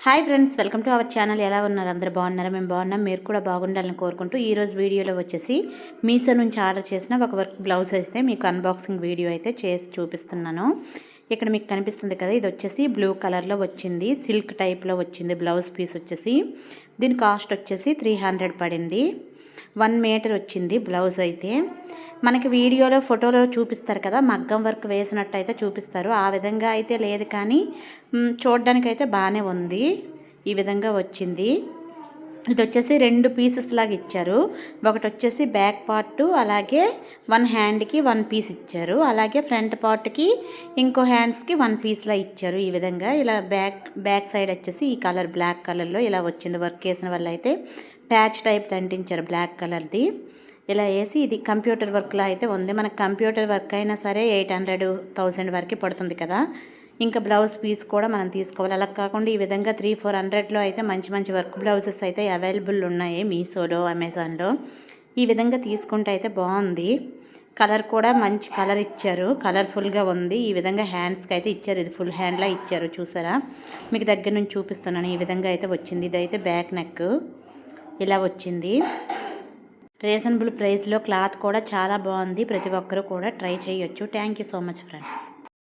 Hi friends, welcome to our channel. ఎలా ఉన్నారు? అందరూ బాగున్నారా? మేము బాగున్నాం. మీరు కూడా బాగుండాలని కోరుకుంటూ ఈరోజు వీడియోలో వచ్చేసి మీషో నుంచి ఆర్డర్ చేసిన ఒక వర్క్ బ్లౌజ్ అయితే మీకు అన్బాక్సింగ్ వీడియో అయితే చేసి చూపిస్తున్నాను. ఇక్కడ మీకు కనిపిస్తుంది కదా, ఇది వచ్చేసి బ్లూ కలర్లో వచ్చింది, సిల్క్ టైప్లో వచ్చింది. బ్లౌజ్ పీస్ వచ్చేసి దీని కాస్ట్ వచ్చేసి 300 పడింది. 1 మీటర్ వచ్చింది బ్లౌజ్ అయితే. మనకి వీడియోలో ఫోటోలో చూపిస్తారు కదా, మగ్గం వర్క్ వేసినట్టు అయితే చూపిస్తారు. ఆ విధంగా అయితే లేదు, కానీ చూడడానికైతే బాగానే ఉంది. ఈ విధంగా వచ్చింది. ఇది వచ్చేసి 2 పీసెస్ లాగా ఇచ్చారు. ఒకటి వచ్చేసి బ్యాక్ పార్ట్, అలాగే 1 హ్యాండ్కి 1 పీస్ ఇచ్చారు. అలాగే ఫ్రంట్ పార్ట్కి ఇంకో హ్యాండ్స్కి 1 పీస్లా ఇచ్చారు. ఈ విధంగా ఇలా బ్యాక్ సైడ్ వచ్చేసి ఈ కలర్ బ్లాక్ కలర్లో ఇలా వచ్చింది. వర్క్ వేసిన వల్ల అయితే ప్యాచ్ టైప్ అంటించారు బ్లాక్ కలర్ది. ఇలా వేసి ఇది కంప్యూటర్ వర్క్లో అయితే ఉంది. మనకు కంప్యూటర్ వర్క్ అయినా సరే 800-1000 వరకు పడుతుంది కదా. ఇంకా బ్లౌజ్ పీస్ కూడా మనం తీసుకోవాలి. అలా కాకుండా ఈ విధంగా 300-400లో అయితే మంచి మంచి వర్క్ బ్లౌజెస్ అయితే అవైలబుల్ ఉన్నాయి మీషోలో, అమెజాన్లో. ఈ విధంగా తీసుకుంటే అయితే బాగుంది. కలర్ కూడా మంచి కలర్ ఇచ్చారు, కలర్ఫుల్గా ఉంది. ఈ విధంగా హ్యాండ్స్కి అయితే ఇచ్చారు. ఇది ఫుల్ హ్యాండ్లా ఇచ్చారు, చూసారా? మీకు దగ్గర నుంచి చూపిస్తున్నాను. ఈ విధంగా అయితే వచ్చింది. ఇదైతే బ్యాక్ నెక్ ఇలా వచ్చింది. రీజనబుల్ ప్రైస్లో క్లాత్ కూడా చాలా బాగుంది. ప్రతి ఒక్కరూ కూడా ట్రై చేయొచ్చు. Thank you so much friends.